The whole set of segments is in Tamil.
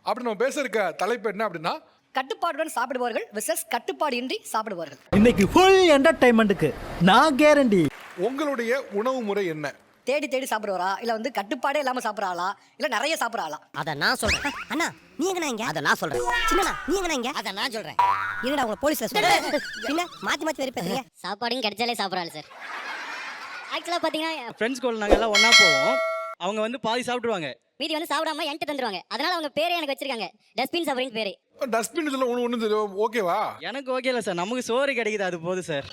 அப்படி நம்ம பேச இருக்க தலைப்பு என்ன அப்படின்னா, கட்டுப்பாடுடன் சாப்பிடுவார்கள் விசஸ் கட்டுப்பாடு இன்றி சாப்பிடுவார்கள். இன்னைக்கு ஃபுல் என்டர்டைன்மெண்ட்டுக்கு நான் கேரண்டி. உங்களுடைய உணவு முறை என்ன? தேடி தேடி சாப்பிடுவாரா இல்ல வந்து கட்டுப்பாடே இல்லாம சாப்பிடறாளா இல்ல நிறைய சாப்பிடறாளா? அத நான் சொல்றேன். அண்ணா நீ எங்கனா இங்க? அத நான் சொல்றேன். சின்னண்ணா நீ எங்கனா இங்க? அத நான் சொல்றேன். என்னடா உங்க போலீஸ்ல சொல்றேன். பின்ன மாத்தி மாத்தி வெறுப்பீங்க. சாப்பாடும் கிடைச்சாலே சாப்பிடறாள் சார். ஆக்சுவலா பாத்தீங்கன்னா ஃப்ரெண்ட்ஸ் கூட நாங்க எல்லாம் ஒண்ணா போவோம். அவங்க வந்து பாதி சாப்பிடுவாங்க, மீதி வந்து சாப்பிடாம என்கிட்ட தந்துருவாங்க. அதனால அவங்க பேரே எனக்கு வச்சிருக்காங்க, டஸ்ட்பின் சாப்பிடுறேன்னு பேரு. டஸ்ட்பின் இதுல ஒண்ணு ஓகேவா? எனக்கு ஓகே இல்ல சார், நமக்கு சோறு கிடைக்குது அது போதும் சார்.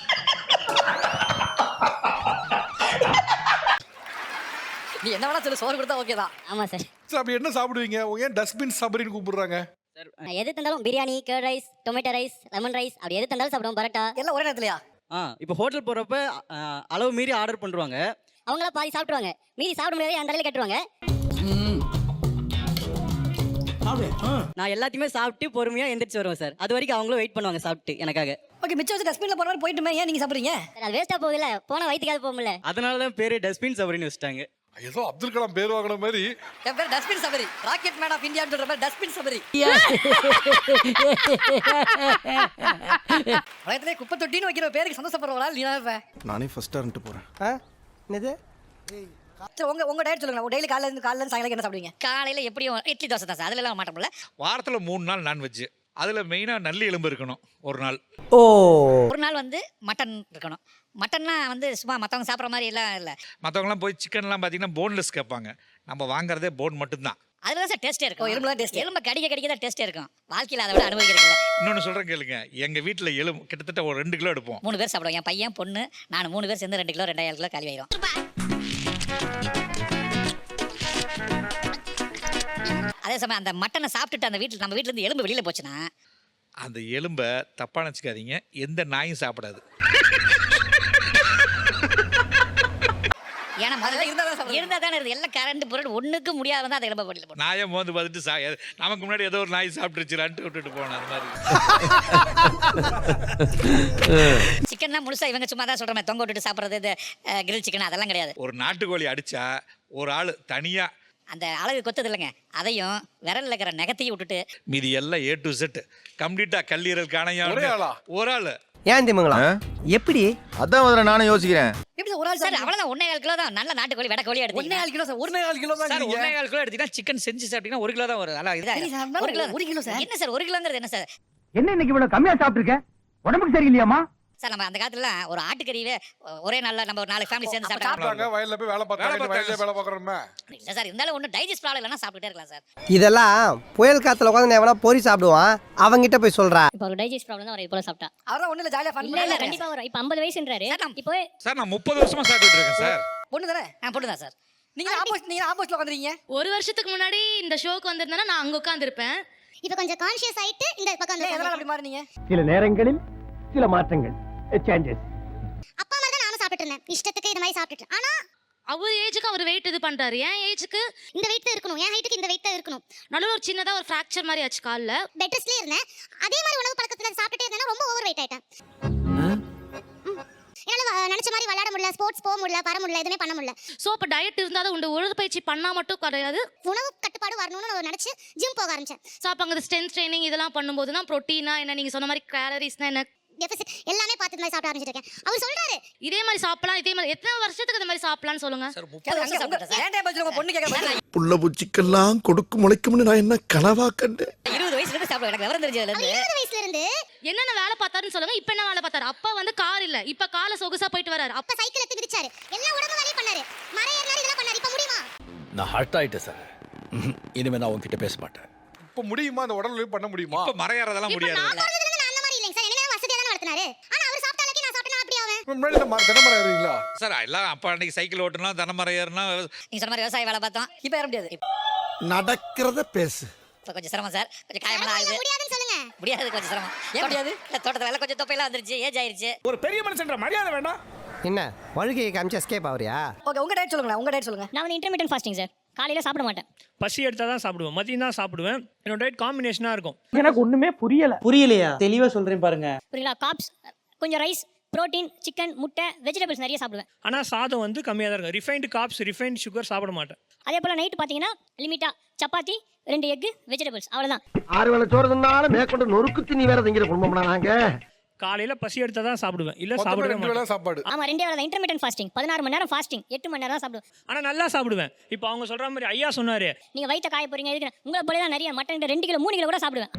நீ என்ன வேணா சொல்லு, சோறு கொடுத்தா ஓகே தான். ஆமா சார். சார் அப்படி என்ன சாப்பிடுவீங்க? ஏன் டஸ்ட்பின் சாப்பிடுறீன்னு கூப்பிடுறாங்க? நான் எது தந்தாலும் biryani, curd rice, tomato rice, lemon rice அப்படி எது தந்தாலும் சாப்பிடுவோம். பரோட்டா எல்லாம் ஒரே நேரத்துலயா? இப்போ ஹோட்டல் போறப்ப அளவு மீறி ஆர்டர் பண்றாங்க. அவங்கள பாதி சாப்பிடுவாங்க, மீதி சாப்பிட முடியாது அந்த தலையில கட்டுவாங்க. நான் எல்லாத்தையுமே சாப்பிட்டு பொறுமையா எந்திரிச்சு வருவேன் சார். அது வரைக்கும் அவங்களும் வெயிட் பண்ணுவாங்க சாப்பிட்டு எனக்காக. ஓகே, மிச்சம் வச்சு டஸ்ட்பின்ல போற மாதிரி போயிட்டுமே, ஏன் நீங்க சாப்பிடுறீங்க? சார் அது வேஸ்டா போகுதுல, போன வயித்துக்காவது போகும்ல. அதனால தான் பேரு டஸ்ட்பின் சவரின்னு வச்சுட்டாங்க. ஏதோ அப்துல் கலாம் பேர் வாங்கின மாதிரி. என் பேர் dustbin Sabari, rocket man of இந்தியான்னு சொல்ற மாதிரி டஸ்ட்பின் சபரி. உலகத்திலே குப்பை தொட்டின்னு வைக்கிற பேருக்கு சந்தோஷப்படுறவங்களா நீ தான். நானே ஃபர்ஸ்ட் டர்ன்ட்டு போறேன். என்னது? சரி, உங்க டயட் சொல்லுங்க. டெய்லி காலையில இருந்து சாயங்காலம் என்ன சாப்பிடுவீங்க? காலையில் எப்படியும் இட்லி தோசை தான் சார், அதில் எல்லாம் மாட்டோம்ல. வாரத்தில் 3 நாள் நான்வெஜ், அதில் மெயினாக நல்லி எலும்பு இருக்கணும் ஒரு நாள். ஓ, ஒரு நாள் வந்து மட்டன் இருக்கணும். மட்டன்னா வந்து சும்மா மற்றவங்க சாப்பிட்ற மாதிரி எல்லாம் இல்லை. மற்றவங்களாம் போய் சிக்கன்லாம் பார்த்தீங்கன்னா போன்லெஸ் கேட்பாங்க, நம்ம வாங்குறதே போன் மட்டும்தான். அதில் தான் சார் டேஸ்ட்டே இருக்கும். எலும்புலாம் taste. எலும்பு கடிக்க தான் டேஸ்ட்டே இருக்கும். வாழ்க்கையில் அதை விட அனுபவிக்கிறீங்களா? இன்னொன்று சொல்கிறேன் கேளுங்க, எங்கள் வீட்டில் எலும்பு கிட்டத்தட்ட ஒரு 2 கிலோ எடுப்போம். 3 பேர் சாப்பிடுவோம், என் பையன் பொண்ணு நான் 3 பேர் சேர்ந்து 2 கிலோ 2,500 கிலோ காலி ஆயிரும். அதே சமயம் அந்த மட்டனை சாப்பிட்டுட்டு அந்த வீட்டில் நம்ம வீட்டிலேருந்து எலும்பு வெளியில் போச்சுன்னா, அந்த எலும்பை தப்பாக நினச்சிக்காதீங்க, எந்த நாயும் சாப்பிடாது. ஏன்னா முதல்ல இருந்தால் தானே இருக்குது. எல்லாம் கரண்ட் பொருள் ஒன்றுக்கு முடியாத தான் அந்த எலும்பை வெளியில் போடும். நாயை மோந்து பார்த்துட்டு நமக்கு முன்னாடி ஏதோ ஒரு நாய் சாப்பிட்டுருச்சுலான்ட்டு விட்டுட்டு போனோம். அது மாதிரி சிக்கன்னா முழுசா இவங்க சும்மா தான் சொல்கிறோமே, தொங்க விட்டுட்டு சாப்பிட்றது, இந்த கிரில் சிக்கன் அதெல்லாம் கிடையாது. ஒரு நாட்டுக்கோழி அடித்தா ஒரு ஆள் தனியாக அந்த அழகு கொத்தது இல்லைங்க, அதையும் விரலில் இருக்கிற நகத்தையும் விட்டுட்டு மீதி எல்லாம் A to Z கம்ப்ளீட்டாக கல்லீரல் காணையம் ஒரே ஆளா? ஒரு ஆள். ஏன் திமுங்களா? எப்படி? அதான் முதல்ல நானும் யோசிக்கிறேன். எப்படி ஒரு ஆள் சார் சார்? அவ்வளோதான் 1.25 கிலோ தான். நல்ல நாட்டுக்கோழி வெடக்கோழி எடுத்து 1.4 கிலோ சார். 1.4 கிலோ தான் சார் நீங்க. 1.25 கிலோ எடுத்தீங்கன்னா சிக்கன் செஞ்சு சாப்பிட்டீங்கன்னா 1 கிலோ தான் வரும். அதான் சரி சார், ஒரு கிலோ 1 கிலோ சார். என்ன சார் 1 கிலோங்கிறது என்ன சார்? என்ன இன்னைக்கு இவ்வளவு கம்மியா சாப்பிட்டுருக்க? உடம்புக்கு சரியில்லையாமா? சார் நம்ம அந்த காலத்துல ஒரு ஆட்டுக்கறியே ஒரே நாள்ல நம்ம ஒரு 4 ஃபேமிலி சேர்ந்து சாப்பிட்டாங்க. சாப்பிட்டாங்க, வயல்ல போய் வேலை பார்த்தாங்க, வயல்ல வேலை பார்க்கறோமே. இல்ல சார், இருந்தாலும் ஒன்றும் டைஜஸ்ட் ப்ராப்ளம் இல்லைன்னா சாப்பிட்டுட்டே இருக்கலாம் சார். இதெல்லாம் புயல் காத்துல உட்காந்து எவனா பொறி சாப்பிடுவான், அவங்கிட்ட போய் சொல்றா. இப்போ ஒரு டைஜஸ்ட் ப்ராப்ளம் தான் வரும் இப்போ சாப்பிட்டா. அவரா ஒண்ணு இல்ல, ஜாலியா ஃபன் இல்ல பண்ணல. கண்டிப்பா வரும். இப்போ 50 வயசுன்றாரு. இப்போ சார் நான் 30 வருஷமா சாப்பிட்டுட்டு இருக்கேன் சார். பொண்ணு தானே? போட்டுதான் சார். நீங்க ஆப்போசிட்ல உட்கார்ந்தீங்க. ஒரு வருஷத்துக்கு முன்னாடி இந்த ஷோக்கு வந்திருந்தா நான் அங்க உட்கார்ந்திருப்பேன். இப்போ கொஞ்சம் கான்ஷியஸ் ஆயிட்டு இந்த பக்கம் வந்து எதனால அப்படி மாறினீங்க? சில நேரங்களில் சில மாற்றங்கள், சேஞ்சஸ். அப்பா மாதிரி தான் நானும் சாப்பிட்டு இருந்தேன், இஷ்டத்துக்கு இந்த மாதிரி சாப்பிட்டுட்டு. ஆனா அவர் ஏஜுக்கு அவர் வெயிட் இது பண்றாரு, என் ஏஜுக்கு இந்த வெயிட் தான் இருக்கணும், என் ஹைட்டுக்கு இந்த வெயிட் தான் இருக்கணும். நடுவுல ஒரு சின்னதா ஒரு ஃப்ராக்சர் மாதிரி ஆச்சு கால்ல. பெட் ரெஸ்ட்லயே இருந்தேன். அதே மாதிரி உணவு பழக்கத்துல சாப்பிட்டுட்டே இருந்தேன்னா ரொம்ப ஓவர் வெயிட் ஆயிட்டேன். என்னால நினைச்ச மாதிரி விளையாட முடியல, ஸ்போர்ட்ஸ் போக முடியல, வர முடியல, எதுவுமே பண்ண முடியல. சோ அப்ப டயட் இருந்தா தான் உண்டு, உடற்பயிற்சி பண்ணா மட்டும் கிடையாது. உணவு கட்டுப்பாடு வரணும்னு நான் நினைச்சு ஜிம் போக ஆரம்பிச்சேன். சோ அப்ப அங்க ஸ்ட்ரென்த் ட்ரைனிங் இதெல்லாம் பண்ணும்போது தான் புரோட்டீனா என்ன, நீங்க சொன்ன மாதிரி கேலரிஸ்னா என்ன, டெபிசிட் எல்லாமே பார்த்து இந்த மாதிரி சாப்பிட ஆரம்பிச்சிட்டு இருக்கேன். அவர் சொல்றாரு இதே மாதிரி சாப்பிடலாம், இதே மாதிரி எத்தனை வருஷத்துக்கு இந்த மாதிரி சாப்பிடலாம்னு சொல்லுங்க. சார் 30 வருஷம் சாப்பிட்டேன் சார். ஏன்டா பதில் உங்க பொண்ணு கேக்குற? புள்ள பூச்சிக்கெல்லாம் கொடுக்கு முளைக்கும்னு நான் என்ன கனவா கண்டேன். 20 வயசுல இருந்து சாப்பிடுவேன், எனக்கு விவரம் தெரிஞ்சதுல இருந்து. 20 வயசுல இருந்து என்னென்ன வேலை பார்த்தாருன்னு சொல்லுங்க. இப்ப என்ன வேலை பார்த்தாரு? அப்பா வந்து கார் இல்ல, இப்ப கால சொகுசா போயிட்டு வராரு. அப்ப சைக்கிள் எடுத்து மிதிச்சாரு, எல்லா உடம்பு வேலையும் பண்ணாரு, மர ஏறினாரு, இதெல்லாம் பண்ணாரு. இப்ப முடியுமா? நான் ஹர்ட் ஆயிட்டேன் சார். இனிமே நான் உன்கிட்ட பேச மாட்டேன். இப்ப முடியுமா? அந்த உடல்ல பண்ண முடியுமா? இப்ப மறையறதெல்லாம் முடியாது. நான் பிறந்ததுல இருந்து நான் அந்த மாதிரி இல்லைங்க சார். என்ன வசதியா தான வளர்த்தனாரு. ஆனா அவர் சாப்பிட்டாலே நான் சாப்பிட்டா அப்படி ஆவேன். முன்னாடி தினமரம் ஏறுவீங்களா? சார் எல்லாம் அப்ப அன்னைக்கு சைக்கிள் ஓட்டணும், தென்னை ஏறணும். நீங்க சொன்ன மாதிரி விவசாய வேலை பார்த்தோம். இப்ப ஏற முடியாது. நடக்கிறத பேசு. இப்போ கொஞ்சம் சிரமம் சார், கொஞ்சம் காயமெல்லாம் ஆகுது. முடியாதுன்னு சொல்லுங்க. முடியாது, கொஞ்சம் சிரமம். ஏன் முடியாது? தோட்டத்துல எல்லாம் கொஞ்சம் தொப்பையெல்லாம் வந்துருச்சு, ஏஜ் ஆயிருச்சு. ஒரு பெரிய மனுஷன்ற மரியாதை வேண்டாம். என்ன வழுகையை காமிச்சு எஸ்கேப் ஆவறியா? ஓகே, உங்க டயட் சொல்லுங்க. உங்க டயட் சொல்லுங்க. நான் வந்து இன்டர்மீடியன்ட் ஃபாஸ்டிங் சார். காலையில சாப்பிட மாட்டேன். பசி எடுத்தா தான் சாப்பிடுவேன், மதியம் தான் சாப்பிடுவேன். என்னோட டயட் காம்பினேஷனா இருக்கும். எனக்கு ஒண்ணுமே புரியலையா? தெளிவா சொல்றேன் பாருங்க. புரியல? காப்ஸ், கொஞ்சம் ரைஸ், புரோட்டீன், சிக்கன், முட்டை, வெஜிடபிள்ஸ் நிறைய சாப்பிடுவேன். ஆனா சாதம் வந்து கம்மியா தான் இருக்கும். ரிஃபைன்டு காப்ஸ், ரிஃபைன்டு சுகர் சாப்பிட மாட்டேன். அதே போல் நைட்டு பார்த்தீங்கன்னா லிமிட்டாக சப்பாத்தி 2 எக் வெஜிடபிள்ஸ் அவ்வளவுதான். 6 வேளை சோறு தின்னாலும் மேற்கொண்டு நொறுக்கு தண்ணி வேற திங்கிற குடும்பம்னா நாங்க. காலையில பசி எடுத்தா தான் சாப்பிடுவேன், இல்ல மொத்தமே சாப்பிடவே 2 வேளை சாப்பாடு. ஆமா 2 வேளை இன்டர்மிட்டன்ட் ஃபாஸ்டிங். 16 மணி நேரம் ஃபாஸ்டிங், 8 மணி நேரம் தான் சாப்பிடுவேன். ஆனா நல்லா சாப்பிடுவேன். இப்போ அவங்க சொல்ற மாதிரி ஐயா சொன்னாரு, நீங்க வயித்த காய போறீங்க எதுக்கு? உங்களை போல தான் நிறைய மட்டன் 2 கிலோ 3 கிலோ கூட சாப்பிடுவேன்.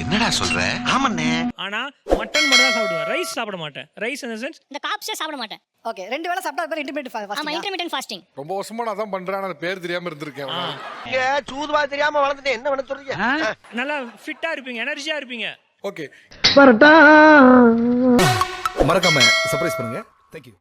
என்னடா சொல்ற? ஆமாண்ணே. ஆனா மட்டன் மட்டும் தான் சாப்பிடுவேன், ரைஸ் சாப்பிட மாட்டேன். ரைஸ் இன் தி சென்ஸ் இந்த காப்ஸே சாப்பிட மாட்டேன். ஓகே 2 வேளை சாப்பிட்டா பேர் இன்டர்மீடியட் ஆமா ஃபாஸ்டிங். Intermittent fasting. ரொம்ப வருஷமா நான் தான் பண்றேன், ஆனா பேர் தெரியாம இருந்திருக்கேன். இங்க சூதுவா தெரியாம வளர்ந்துட்டே என்ன பண்ண சொல்றீங்க? நல்லா ஃபிட்டா இருப்பீங்க, எனர்ஜியா இருப்பீங்க. ஓகே பரட்டா மறக்காம சர்ப்ரைஸ் பண்ணுங்க. தேங்க்யூ.